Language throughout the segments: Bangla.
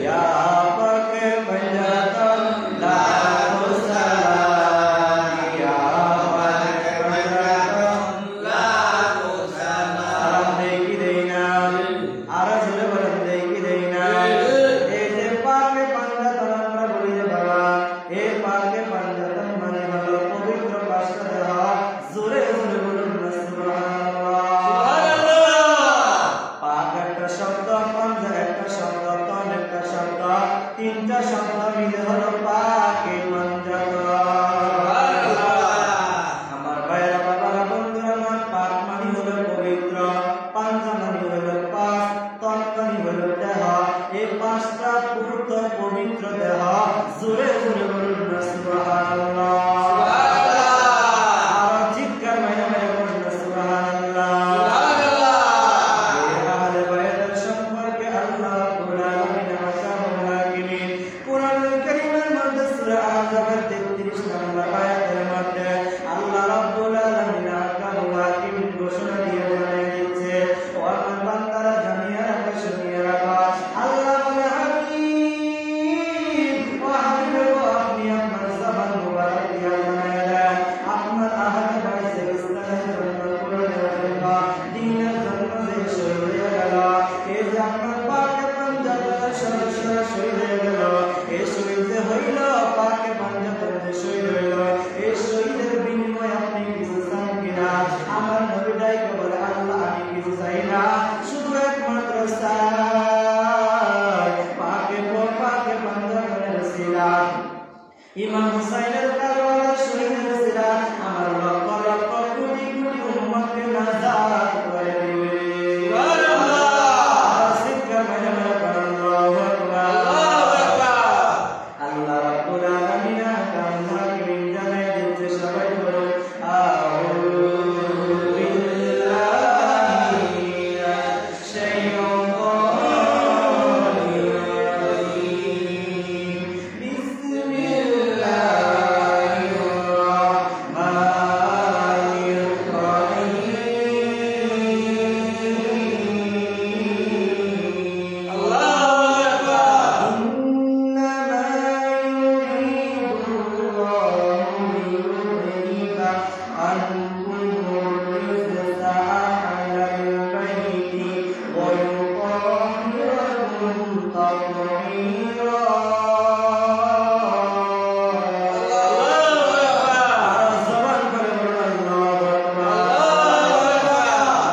या पाक पंजातन लाखो सलाम পাকে পাঞ্জাতন মানে হলো পবিত্র পাঁচটা দেহ। জোরে জোরে বলুন না সুবহানাল্লাহ। পাক একটা শব্দ, পাঞ্জা একটা শব্দ, তন একটা শব্দ, তিনটা শব্দ মিলে হলো পাকে পাঞ্জাতন। আমার ভাইরা বাবারা বন্ধুরা আমার, পাক মানে হলো পবিত্র, পাঞ্জা মানে হলো পাঁচ, তন মানে হলো দেহ। এই পাঁচটা পূর্ত পবিত্র দেহ। জোরে জোরে বলুন না সুবহানাল্লাহ। আর চিৎকার মাইরা মাইরা বলুন না সুবহানাল্লাহ। এই আহলে বাইতের সম্পর্কে আল্লাহ রাব্বুল আলামিন আহকামুল হাকিমিন কুরআনুল কারীমের মধ্যে সূরা আহজাবের 33 নম্বর আয়াতের মধ্যে আল্লাহ রাব্বুল আলামিন আহকামুল হাকিমিন ঘোষণা দিয়ে বলে দিচ্ছে, ও আমার বান্দারা জানিয়ে রাখো, শুনিয়ে রাখো, আল্লাহ বলে হাকিম, ও হাকিম গো, আপনি আপনার জবান মুবারক দিয়ে জানিয়ে দেন আপনার আহলে বাইত ইসলামের জন্য, কোরআনের জন্য, দ্বীনের জন্য যে শহীদ হয়ে গেল, এই যে আপনার পাকে পাঞ্জাতনের সদস্যরা শহীদ হয়ে গেল, এই শহীদ যে হইল, পাকে পাঞ্জাতনের যে শহীদ হইল, এই শহীদের বিনিময়ে আপনি কিছু চান কিনা? আমার নবী ডাইকে বলে, আল্লাহ আমি কিছু চাই না, শুধু একমাত্র চাই পাকে পাঞ্জাতনের সিলা ইমাম হুসাইনের কারবালার শহীদের সিলা আমার লক্ষ লক্ষ কোটি কোটি উম্মতকে নাজাত করে দিবে। সুবহানাল্লাহ। সিদকা মানে আল্লাহু আকবার। আল্লাহ রাব্বুল আলামিন আহকামুল হাকিমিন জানাই দিচ্ছে, সবাই বলুন আউযু বিল্লাহি মিনাশ শাইতানির রাজিম। বিসমিল্লাহির রাহমানির রাহিম। আল্লাহু আকবার। ইন্নামা ইউরিদুল্লাহু লিয়ুযহিবা আনকুমুর রিজসা আহলাল বাইতি ওয়া ইউতাহহিরাকুম তাতহীরা। জবান করে বলুন আল্লাহু আকবার।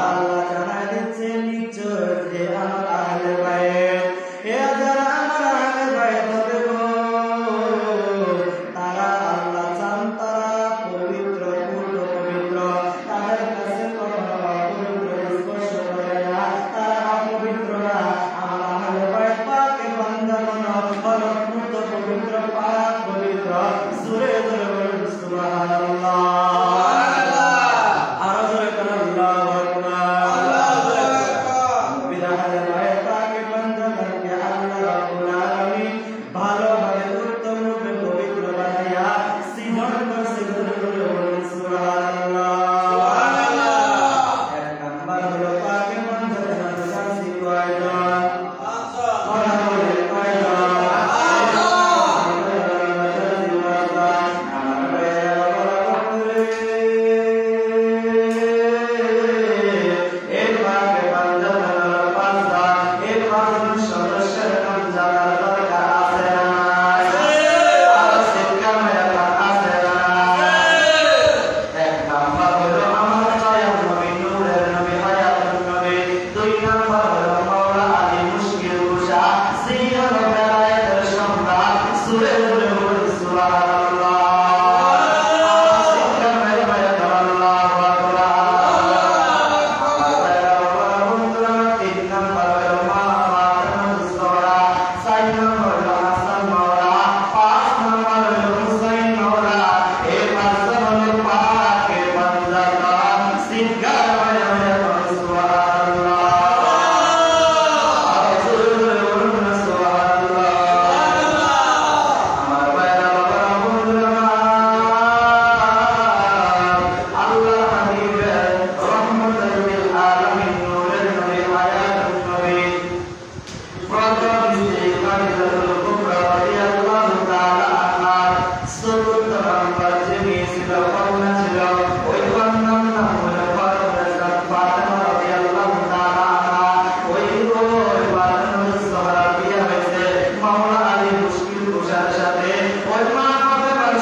আল্লাহ জানাই দিচ্ছে, নিশ্চয় যে আমার আহলে বাইত, এ যারা আমার আহলে বাইত হবে গো, তারা আল্লাহ চান তারা পবিত্র, পূর্ণ পবিত্র, তাদের কাছে কখনো অপবিত্র স্পর্শ করে না, তারা অপবিত্র না। আমার আহলে বাইত পাকে পাঞ্জাতন হলো পূর্ণ পবিত্র, পাক পবিত্র। জোরে জোরে বলুন সুবহানাল্লাহ। আরো জোরে বলুন আল্লাহু আকবার। নবীর আহলে বাইত পাকে পাঞ্জাতনকে আল্লাহ রাব্বুল আলামিন ভালোভাবে উত্তম রূপে পবিত্র বানাইয়া সৃজন করছে। জোরে জোরে বলুন সুবহানাল্লাহ। এক নাম্বার হলো পাকে পাঞ্জাতনের শাস্তি কয়জন? কথা বলে কয়জন? আমার ভাইয়েরা বাবারা বন্ধুরে, এই পাকে পাঞ্জাতনের পাঁচটা, এই পাঁচজন সদস্যের নাম জানার দরকার আছে না নাই? আর শিক্ষা মেলা আছে না নাই? এক নাম্বার হলো আমার দয়াল নবী, নূরের নবী, হায়াতুন নবী। দুই নাম্বার হলো মাওলা আলী মুশকিল কুশা, যিনি হলো বেলায়েতের সম্রাট। জোরে জোরে বলুন সুবহানাল্লাহ। শিক্ষা মেলা মেলা আল্লাহু আকবার। আমার ভাইরা বাবারা বন্ধুরা, তিন নাম্বার হলো মা ফাতেমা জোহরা, চার নাম্বার হলো হাসান মাওলা, পাঁচ নাম্বার হলো হুসাইন মাওলা। এই পাঁচজন হলো পাকে পাঞ্জাতন। সিদকার মেলা মেলা সুবহানাল্লাহ। আর জোরে জোরে বলুন না সুবহানাল্লাহ। আমার ভাইরা বাবারা বন্ধুরা, আল্লাহ হাবিবের রহমতুল লিল আলামিন, নূরের নবী, হায়াতুন নবী, প্রথম যে খাদিজাতুল কুবরা রাদিয়াল্লাহু তাআলা আনহার চতুর্থ নাম্বার যিনি ছিল, কন্যা ছিল, ওই কন্যার নাম হলো ফাতেমা রাদিয়াল্লাহু তাআলা আনহা। ওই ফাতেমা জোহরা বিয়ে হয়েছে মাওলা আলী মুশকিল কুশার সাথে। ওই মা ফাতেমার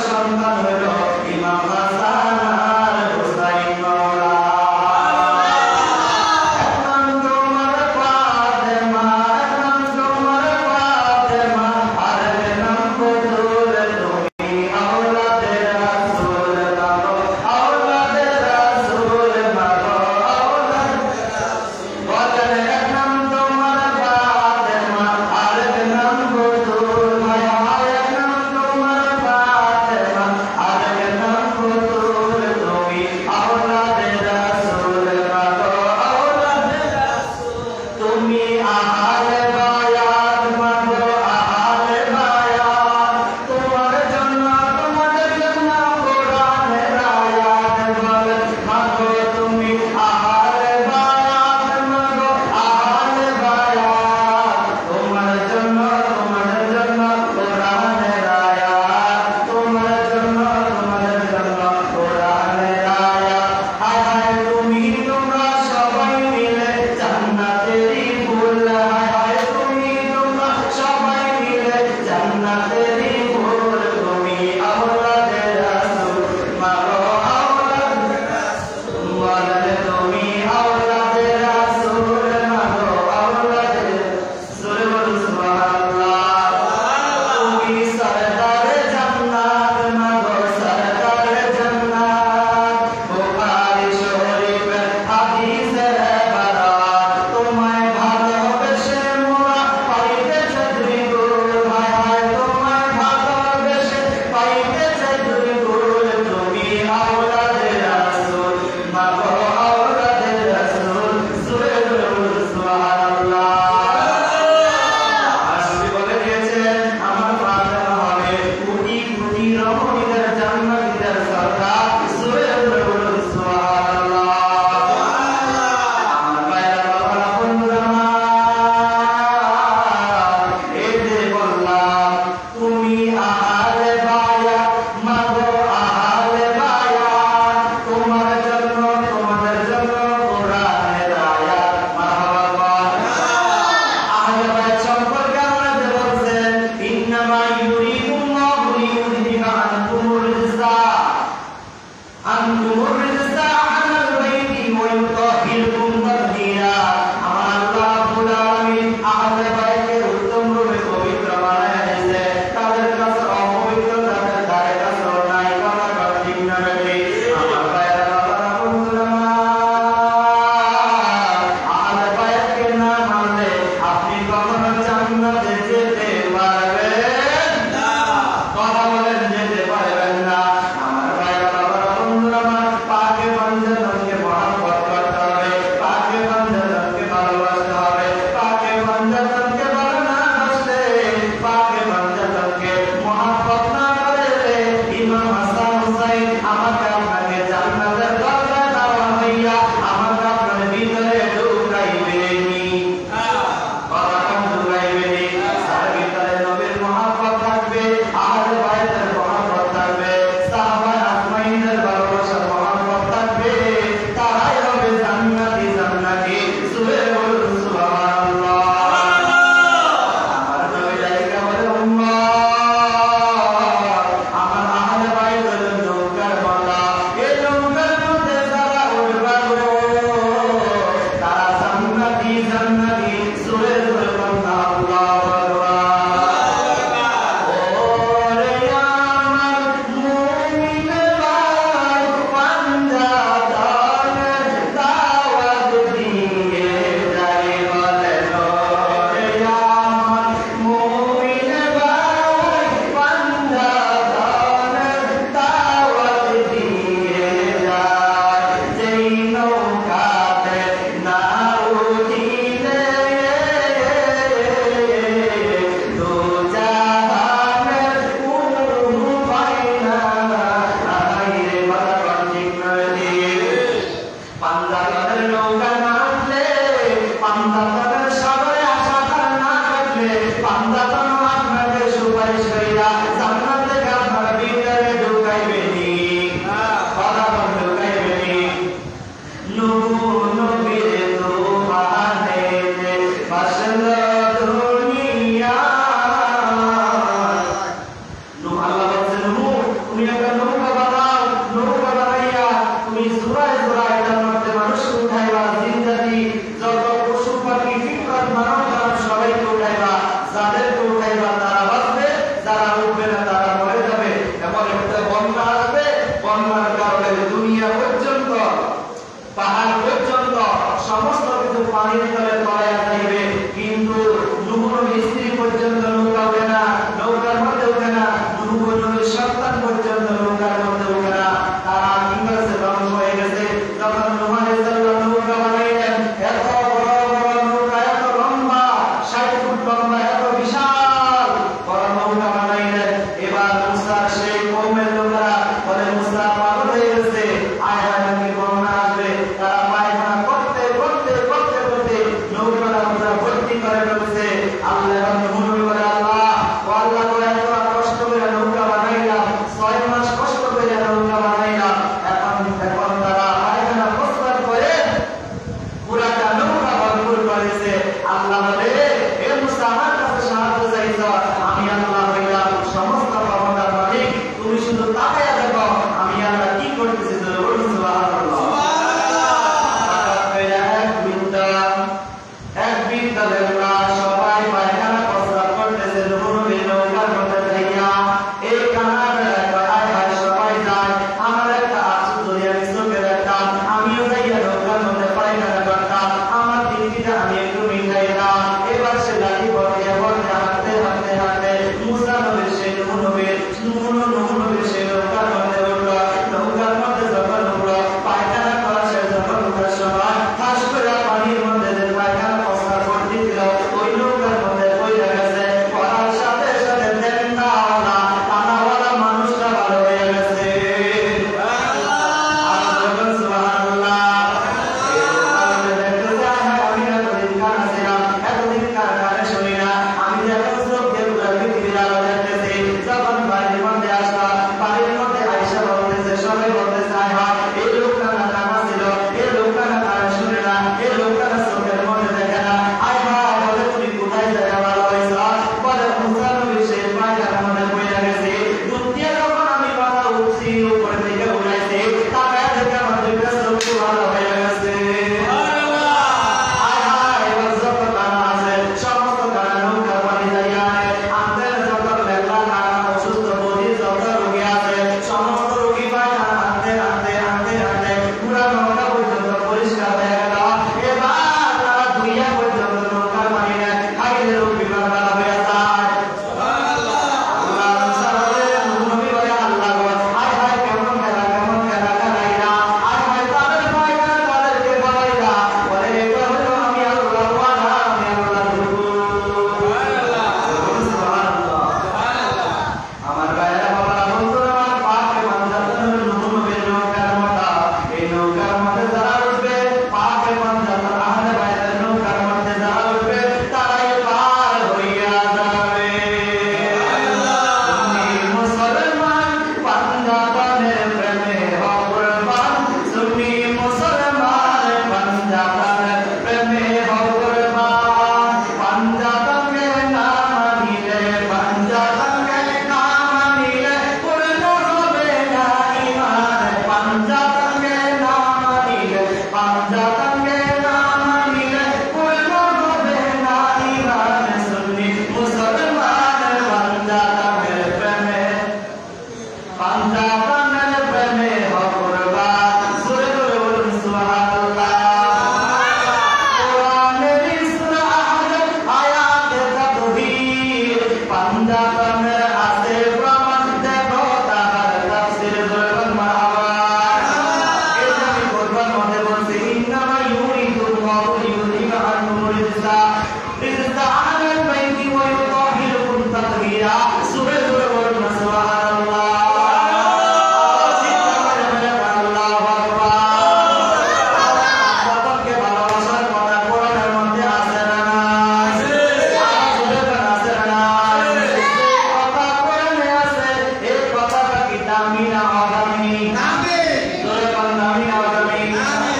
আমিন আওয়াজ আমিন আমিন জোরে বলেন আমিন আওয়াজ আমিন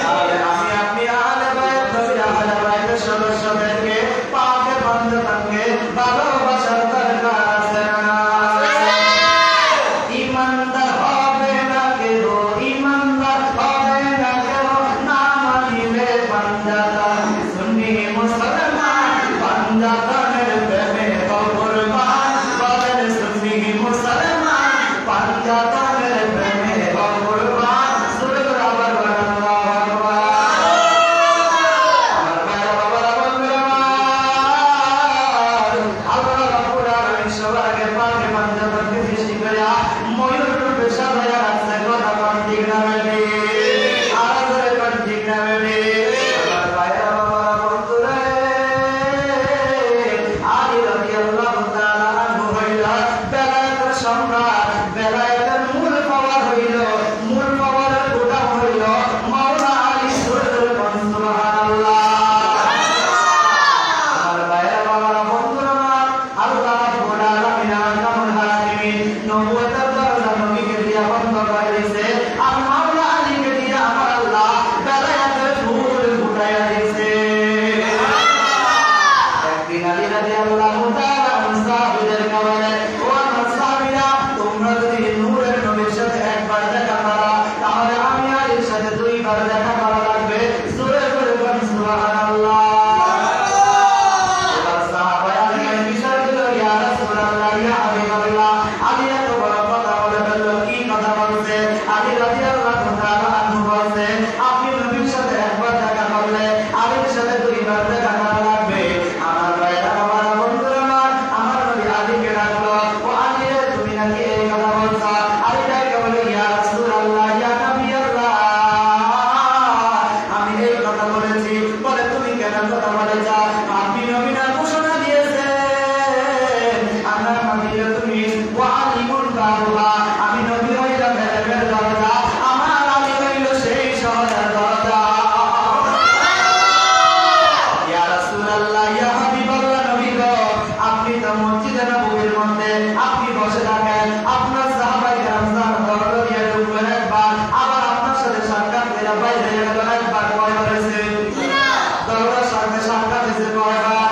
তাহলে আমি আপনি আহলে বাইত নবীর আহলে বাইতের সদস্যদেরকে পাকে বান্দাকে ভালোবাসার দরকার আছে না ইমানদার হবে না কেউ ইমানদার হবে না কেউ না মানিলে বান্দাতা সুন্নি মুসলমান বান্দাতানের প্রেমে কুরবান বলেন সুন্নি মুসলমান বান্দাতানের প্রেমে কুরবান সুরে আবার আল্লাহু আকবার আমার ভাইরা বাবারা বন্ধুরা আল্লাহ রাব্বুল আলামিন সবার আগে পাকে বান্দাতাকে সৃষ্টি করে ময়ূর রূপে সাজায়া রাখছে কথা কোন ঠিক না বেটি আর ধরে কোন ঠিক না বেটি আমার ভাইরা বাবারা বন্ধুরা আলী রাদিয়াল্লাহু তাআলা আনহু হইল বেলায়েতের সম্রাট বেলায়েতের মূল পাওয়ার হইল মূল পাওয়ারের গোটা হইল মাওলা আলী সুবহানাল্লাহ সুবহানাল্লাহ আমার ভাইরা বাবারা বন্ধুরা আল্লাহ রাব্বুল আলামিন আকামুল হাকিমিন নবুয়তের দরজা নবীকে দিয়া বন্ধ করে দিয়েছে আর মাওলা আলীকে দিয়া আমার আল্লাহ বেলায়েতের ফুল ফুটাইয়া দিয়েছে একদিন আলী রাদিয়াল্লাহু তাআলা মুসাফিরের কারণে ও আমার সাহাবীরা তোমরা যদি নূরের নবীর সাথে একবার দেখা করো তাহলে আমি আলীর সাথে দুইবার দেখা করা লাগবে জোরে জোরে বলুন সুবহানাল্লাহ এবার সাহাবায়ে আলীর বিষয় দিল ইয়া রাসূলুল্লাহ ইয়া হাবিবাল্লাহ আলী এত বড় কথা বলে ফেলল কি কথা বলছে আলী রাদিয়াল্লাহু তাআলা আনহু বলছে আপনি নবীর সাথে একবার দেখা করলে আলীর সাথে দুইবার দেখা করা লাগবে আমার ভাইরা বাবারা বন্ধুরা আমার নবী আলীকে ডাকলো ও আলী রে তুমি নাকি এই কথা বলছো আলী ডাকে বলে ইয়া রাসূলুল্লাহ ইয়া নবিয়াল্লাহ আমি এই কথা বলেছি বলে তুমি কেন কথা বলেছ আপনি নবী না ঘোষণা দিয়েছেন আমার নবীকে তুমি ওয়ালিমুল বারুহা আমি নবী হইলাম এলেমের দরজা আমার আলী হইল সেই শহরের দরজা ইয়া রাসূলুল্লাহ ইয়া হাবিবাল্লাহ নবী গো আপনি তো মসজিদে নববীর মধ্যে আপনি বসে থাকেন আপনার সাহাবায়ে কেরাম দরজা দিয়ে ঢুকবেন একবার আবার আপনার সাথে সাক্ষাৎ করে বাইরে গেল একবার কয়বার হয়েছে দরজার সামনে সাক্ষাৎ হয়েছে কয়বার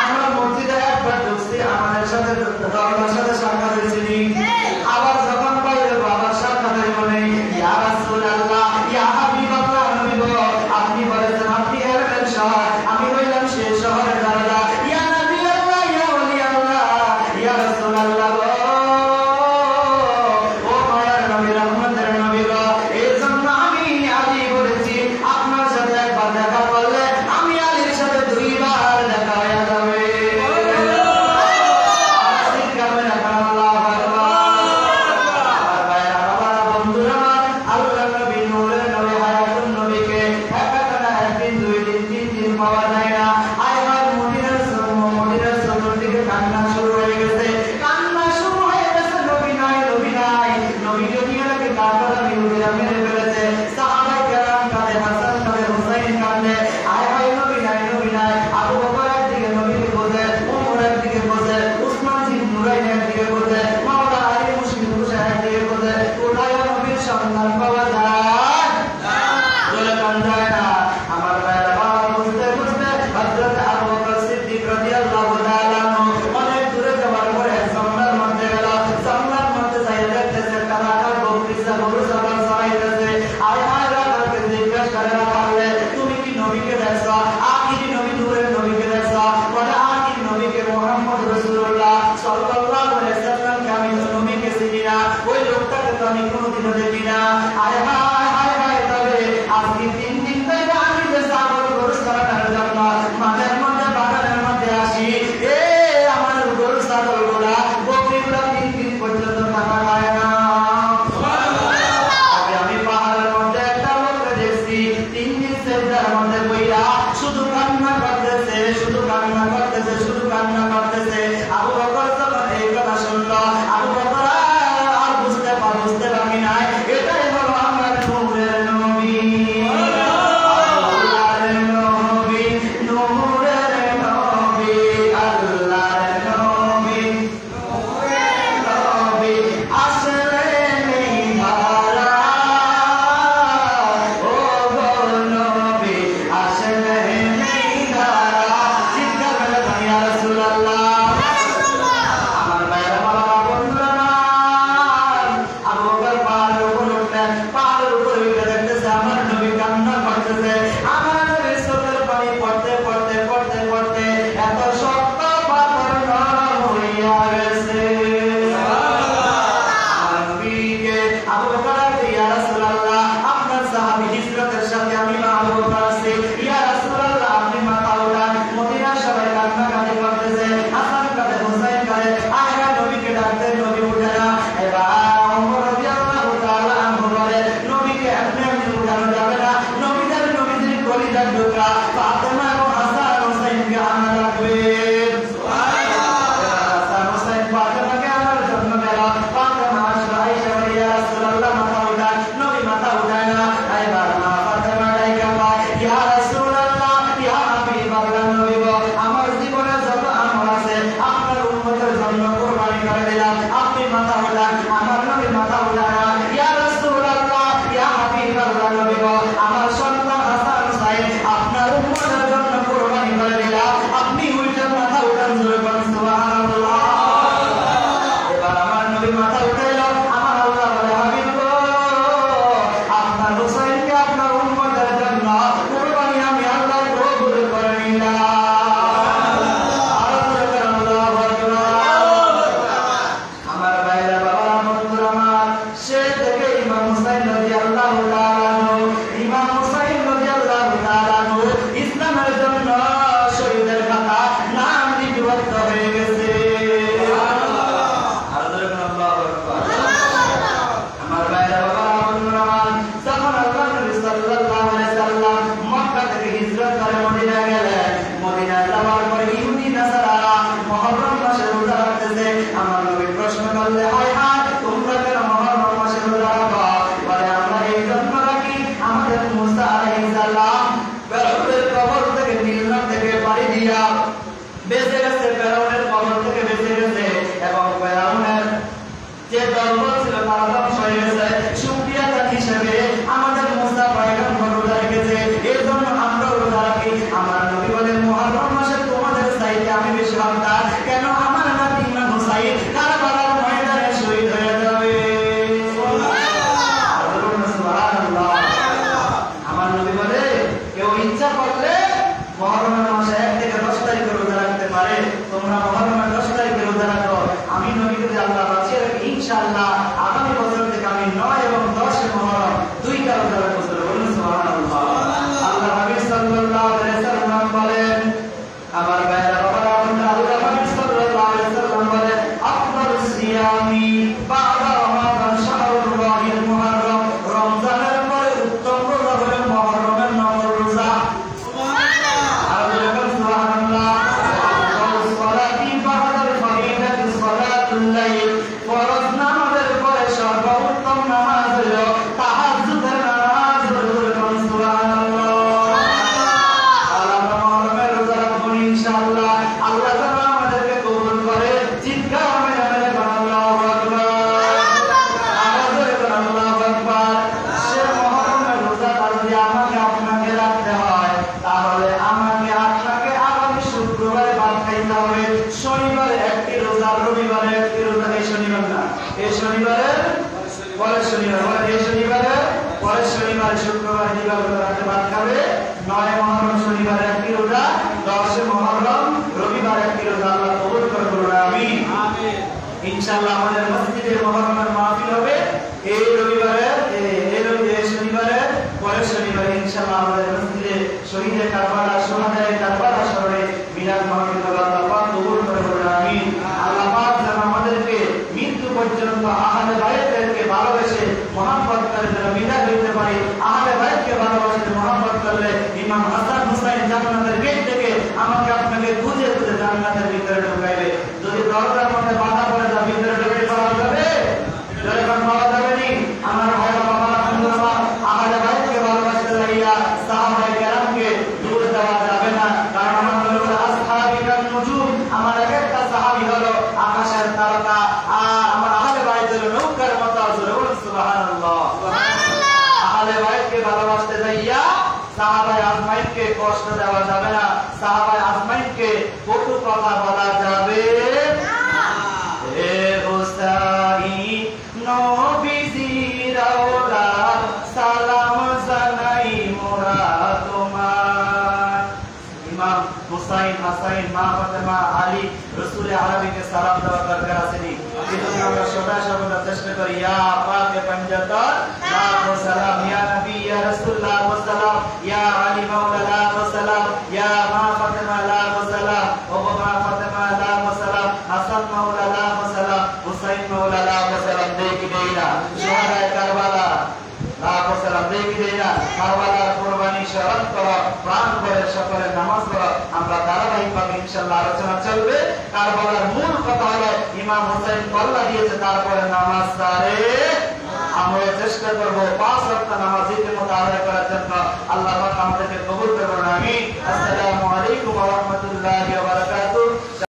আমরা মসজিদে একবার ঢুকছি আমাদের সাথে দরজার সাথে সাক্ষাৎ হয়েছে আবার যখন বাইরে আবার সাক্ষাৎ হইব নেই ইয়া রাসূলুল্লাহ ইয়া হাবিবাল্লাহ নবী গো আপনি বলেছেন আপনি এলেন শহর আমি হইলাম সেই শহরের দরজা ইয়া নবী আল্লাহ ইয়া ওলি আল্লাহ ইয়া রাসূলুল্লাহ গো ও মায়ার নবী রহমতের নবী গো এই জন্য আমি আলী বলেছি আপনার সাথে একবার দেখা করলে আমি আলীর সাথে দুইবার দেখা হয়ে যাবে আল্লাহু আকবার আমার ভাইরা বাবারা বন্ধুরা আল্লাহর নবী নূরের নবী হায়াতুন নবীকে একটানা একদিন দুই দিন তিন দিন পাওয়া যায় না আয় হয় মদিনার চতুর্দিকে কান্না শুরু হয়ে গেছে নবী নাই নবী যদি এলাকে কাঁদা ইহুদিরা মেরে ফেলেছে সাহাবায়ে কেরাম কাঁদে হাসান কাঁদে হুসাইন কাঁদে আয় হয় নবী নাই আবু বকর একদিকে নবীকে বোঝে ওমর একদিকে বোঝে উসমান জিন নুরাইন একদিকে বোঝে মাওলা আলী মুশকিল হুসাইন একদিকে বোঝে কোথায় নবীর সন্ধান পাওয়া যায় বলে কোন যায় না আমার ভাইরা বাবা বুঝতে হযরত আবু বকর সিদ্দিক রাদিয়াল্লাহু তাআলা অনেক দূরে যাওয়ার পরে সামনার মধ্যে গেল সামনার মধ্যে যাই দেখতেছে কানাডা বকরিসা গরু সবার সরাইতেছে আয় আয় রাখাকে জিজ্ঞাসা করে না পারলে তুমি কি নবীকে দেখছো আখিরি নবী নূরের নবীকে দেখছো বলে আখিরি নবীকে মুহাম্মদ রাসূলুল্লাহ সাল্লাল্লাহু আলাইহি ওয়াসাল্লামকে আমি তো নবীকে চিনি না ওই লোকটাকে তো আমি কোনোদিনও দেখি না আয় হায় তবে আজকে 3 দিন ধরে আমি যে ছাগল গরু চড়ানোর জন্য মাঠের মধ্যে বাগানের মধ্যে আসি এ আমার গরু ছাগলগুলা বকরিগুলা 3 দিন পর্যন্ত খাওয়া খায় না আমি পাহাড়ের মধ্যে একটা লোককে দেখছি 3 দিন সেজদার মধ্যে বইরা শুধু কান্না করতেছে আবু বকর যখন এই কথা শুনলো আবু বকর আর বুঝতে বাকি নাই এটাই হলো আমার সে থেকে ইমাম হুসাইন রাদিয়াল্লাহু তাআলা আনহু, ইমাম হুসাইন রাদিয়াল্লাহু তাআলা আনহু ইসলামের জন্য শহীদের কথা নাম লিপিবদ্ধ হয়ে গেছে। আমার ভাইরা বাবা বন্ধুরা, যখন আল্লাহ নবী সাল্লাল্লাহু আলাইহি সাল্লাম মক্কা থেকে হিজরত করে মদিনা গেলেন, মদিনা যাওয়ার পরে ইহুদি নাসারা মুহররম মাসে রোজা রাখতেছে। আমার নবী প্রশ্ন করলে, হায় হায় তোমরা কেন মুহররম মাসে রোজা রাখো? বলে আমরা এই জন্য রাখি, আমাদের মুসা আলাইহিস সালাম ফেরাউনের কবর থেকে নীল নদ থেকে পাড়ি দিয়া বেঁচে গেছে, ফেরাউনের কবর থেকে বেঁচে গেছে এবং ফেরাউনের যে দলবল ছিল তারা ধ্বংস হয়ে গেছে। শুকরিয়া হিসেবে আমাদের মুসা পয়গম্বর রোজা রেখেছে, এর জন্য আমরা রোজা রাখি। আমার নবী বলেন, মুহররম মাসে তোমাদের চাইতে আমি বেশি হকদার, কেন আমার নাতি ইমাম হুসাইন কারবালার ময়দানে শহীদ হয়ে যাবে। সুবহানাল্লাহ। আমার নবী বলে, কেউ ইচ্ছা করলে মুহররমের মাসে 1 থেকে 10 তারিখে রোজা রাখতে পারে। তোমরা মুহররমের 10 তারিখে রোজা রাখো। আমি নবী যদি আল্লাহ বাঁচিয়ে রাখি, ইনশাআল্লাহ আগামী বছর থেকে আমি 9 এবং 10 মুহররম 2টা রোজা রাখবো। সুবহানাল্লাহ। আল্লাহ নবী সাল্লাল্লাহু আলাইহি সাল্লাম বলেন, আমার ভাইরা বাবারা, আল্লাহ নবী সাল্লাল্লাহু আলাইহি সাল্লাম বলেন, আফদালুস সিয়ামি বা'দা রমাদান শাহরুল্লাহিল মুহররম। রমজানের পরে উত্তম রোজা হলো মুহররমের নফল রোজা। সুবহানাল্লাহ। আর বলেন সুবহানাল্লাহ। সালাতি বা'দাল ফরিদাতি সালাতুল লাইল। ফরজ নামাজের পরে সর্বোত্তম নামাজ হলো তাহাজ্জুদের নামাজ। সুবহানাল্লাহ। আল্লাহ মুহররমের রোজা রাখবো ইনশাআল্লাহ। আল্লাহ তাআলা আমাদেরকে কবুল করে। চিৎকার মেরে আল্লাহু আকবার, আল্লাহু আকবার। সে মুহররমের রোজা যদি আমাকে আপনাকে রাখতে হয়, তাহলে আমাকে আপনাকে আগামী শুক্রবারে ভাত খাইতে হবে। শনিবারে একটি রোজা, রবিবারে একটি রোজা। এই শনিবার না, এই শনিবারে পরের শনিবার, এই শনিবারে পরের শনিবারে, শুক্রবারে দিবাগত রাতে ভাত খাবে। 9 মুহররম শনিবারে একটি রোজা, 10 মুহররম রবিবার একটি রোজা। আল্লাহ কবুল করে বলুন আমিন। আমিন। ইনশাআল্লাহ আমাদের মসজিদে মুহররমের মাহফিল হবে এই রবিবারে, এই শনিবারে, পরের শনিবারে ইনশাআল্লাহ আমাদের মসজিদে শহীদে কারবালা, সোহাদায়ে কারবালা স্মরণে মিলাদ মাহফিল হবে। আল্লাহ পাক কবুল করে বলুন আমিন। আল্লাহ পাক যেন আমাদেরকে মৃত্যু পর্যন্ত আহলে বাইতকে ভালোবেসে মহব্বত করে যেন বিদায় হইতে পারি। আহলে বাইতকে ভালোবাসতে মহব্বত করলে ইমাম হাসান হুসাইন জান্নাতের গেট থেকে আমাকে আপনাকে খুঁজে খুঁজে জান্নাতের ভিতরে ঢুকাইবে। যদি দরজার মধ্যে বাধা পড়ে যা ভিতরে ঢুকে পাওয়া যাবে? পাওয়া যাবে নি। আমার ভাইরা বাবারা বন্ধুরা, আহলে বাইতকে ভালোবাসতে লাইয়া সাহাবায়ে কেরামকে দূর দেওয়া যাবে না। কারণ আমার নবী বলেন, আসহাবি কান নুজুম, আমার এক একটা সাহাবী হলো আকাশের তারকা, আর আমার আহলে বাইত হলো নৌকার মতো। সুবহানাল্লাহ। আহলে বাইতকে ভালোবাসতে যাইয়া সাহাবায়ে আজমাইনকে কষ্ট দেওয়া যাবে না, সাহাবায়ে আজমাইনকে কটু কথা বলা যাবে না। হে হুসাইন নবীজির আওলাদ, সালাম জানাই মোরা তোমার। ইমাম হুসাইন, হাসাইন, মা ফাতেমা, আলী, রাসূল আরবীকে সালাম দেওয়ার দরকার আছে নি? কিন্তু আমরা সদা সর্বদা চেষ্টা করি, ইয়া পাকে পঞ্জাতর লাখো সালাম, ইয়া নবী ইয়া রাসূলুল্লাহ ওয়া সালাম, ইয়া আলী মাওলা লাখো সালাম, ইয়া মা ফাতেমা লাখো সালাম, ও মা ফাতেমা লাখো সালাম, হাসান মাওলা লাখো সালাম, হুসাইন মাওলা লাখো সালাম। দেখি দেইনা সোহাদায়ে কারবালা লাখো সালাম। দেখি দেইনা কারবালার কুরবানি শরত করো, প্রাণ করে সকলে নামাজ পড়ো। আমরা ধারাবাহিকভাবে ইনশাআল্লাহ আলোচনা চলবে। কারবালার মূল কথা হলো ইমাম হুসাইন কল্লা দিয়েছে, তারপরে নামাজ সারে আমরা চেষ্টা করব 5 ওয়াক্ত নামাজ ইতিমতো আদায় করার জন্য। আল্লাহ পাক আমাদেরকে কবুল করুন আমিন। আসসালামু আলাইকুম ওয়া রাহমাতুল্লাহি ওয়া বারাকাতুহু।